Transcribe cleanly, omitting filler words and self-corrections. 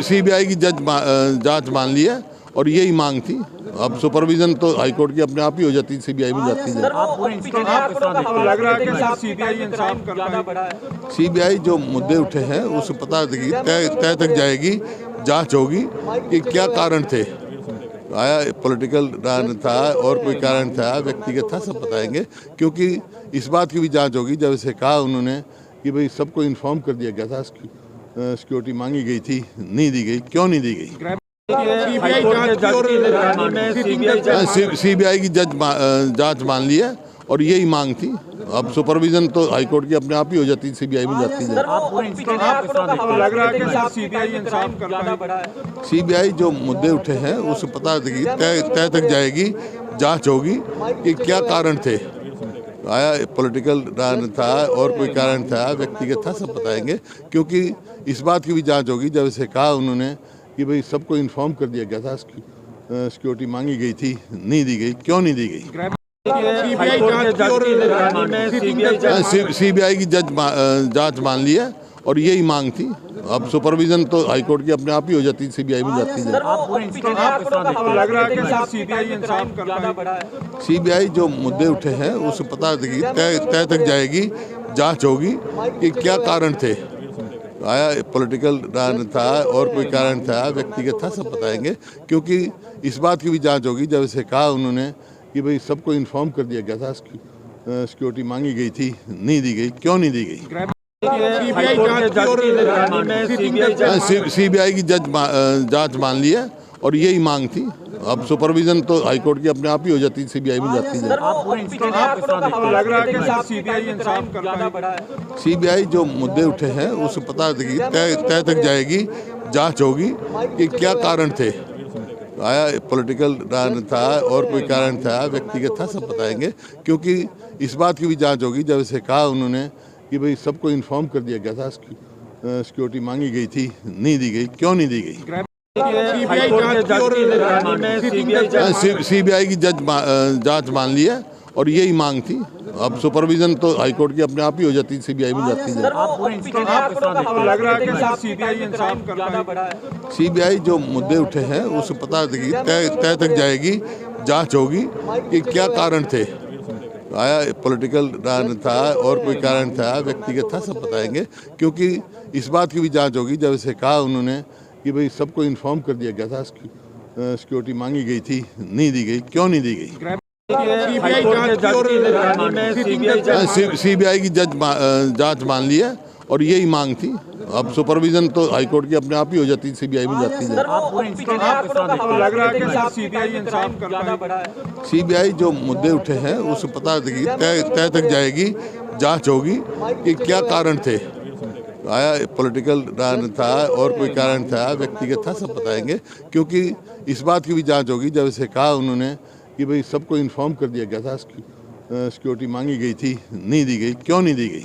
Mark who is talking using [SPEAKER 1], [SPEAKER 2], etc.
[SPEAKER 1] CBI की जांच मान ली है और यही मांग थी। अब सुपरविजन तो हाईकोर्ट की अपने आप ही हो जाती है, सीबीआई में जाती है।
[SPEAKER 2] लग रहा है कि सीबीआई इंसाफ कर रहा है।
[SPEAKER 1] सीबीआई जो मुद्दे उठे हैं उस पता तय तक जाएगी, जांच होगी कि क्या कारण थे। आया पॉलिटिकल था और कोई कारण था, व्यक्तिगत था, सब बताएंगे। क्योंकि इस बात की भी जांच होगी, जब इसे कहा उन्होंने कि भाई सबको इन्फॉर्म कर दिया गया था, सिक्योरिटी मांगी गई थी, नहीं दी गई, क्यों नहीं दी गई। सीबीआई की जांच मान ली है और यही मांग थी। अब सुपरविजन तो हाईकोर्ट की अपने आप ही हो जाती है, सीबीआई में जाती है।
[SPEAKER 2] लग रहा है कि सीबीआई इंसाफ कर रहा है।
[SPEAKER 1] सीबीआई जो मुद्दे उठे हैं उस पता तय तक जाएगी, जांच होगी कि क्या कारण थे। आया पॉलिटिकल था और कोई कारण था, व्यक्तिगत था, सब बताएंगे। क्योंकि इस बात की भी जांच होगी, जब इसे कहा उन्होंने कि भाई सबको इन्फॉर्म कर दिया गया था, सिक्योरिटी मांगी गई थी, नहीं दी गई, क्यों नहीं दी गई। सीबीआई की जांच मान ली है और यही मांग थी। अब सुपरविजन तो हाईकोर्ट की अपने आप ही हो जाती है, सीबीआई में जाती है।
[SPEAKER 2] लग रहा है कि सीबीआई इंसाफ कर रहा है।
[SPEAKER 1] सीबीआई जो मुद्दे उठे हैं उस पता तय तक जाएगी, जांच होगी कि क्या कारण थे। आया पॉलिटिकल था और कोई कारण था, व्यक्तिगत था, सब बताएंगे। क्योंकि इस बात की भी जांच होगी, जब इसे कहा उन्होंने कि भाई सबको इन्फॉर्म कर दिया गया था, सिक्योरिटी मांगी गई थी, नहीं दी गई, क्यों नहीं दी गई। सीबीआई की जांच मान ली है और यही मांग थी। अब सुपरविजन तो हाईकोर्ट की अपने आप ही हो जाती है, सीबीआई में जाती है।
[SPEAKER 2] लग रहा है कि सीबीआई इंसाफ कर रहा है।
[SPEAKER 1] सीबीआई जो मुद्दे उठे हैं उस पता तय तक जाएगी, जांच होगी कि क्या कारण थे। आया पॉलिटिकल था और कोई कारण था, व्यक्तिगत था, सब बताएंगे। क्योंकि इस बात की भी जांच होगी, जब इसे कहा उन्होंने कि भाई सबको इन्फॉर्म कर दिया गया था, सिक्योरिटी मांगी गई थी, नहीं दी गई, क्यों नहीं दी गई। सीबीआई की जांच मान ली है और यही मांग थी। अब सुपरविजन तो हाईकोर्ट की अपने आप ही हो जाती है, सीबीआई में जाती है।
[SPEAKER 2] लग रहा है कि सीबीआई इंसाफ कर रहा है।
[SPEAKER 1] सीबीआई जो मुद्दे उठे हैं उस पता तय तक जाएगी, जांच होगी कि क्या कारण थे। आया पॉलिटिकल था और कोई कारण था, व्यक्तिगत था, सब बताएंगे। क्योंकि इस बात की भी जांच होगी, जब इसे कहा उन्होंने कि भाई सबको इन्फॉर्म कर दिया गया था, सिक्योरिटी मांगी गई थी, नहीं दी गई, क्यों नहीं दी गई। सीबीआई की जांच मान ली है और यही मांग थी। अब सुपरविजन तो हाईकोर्ट की अपने आप ही हो जाती है, सीबीआई में जाती है।
[SPEAKER 2] लग रहा है कि सीबीआई इंसाफ कर रहा है।
[SPEAKER 1] सीबीआई जो मुद्दे उठे हैं उस पता तय तक जाएगी, जांच होगी कि क्या कारण थे। आया पॉलिटिकल था और कोई कारण था, व्यक्तिगत था, सब बताएंगे। क्योंकि इस बात की भी जांच होगी, जब इसे कहा उन्होंने कि भाई सबको इन्फॉर्म कर दिया गया था, सिक्योरिटी मांगी गई थी, नहीं दी गई, क्यों नहीं दी गई।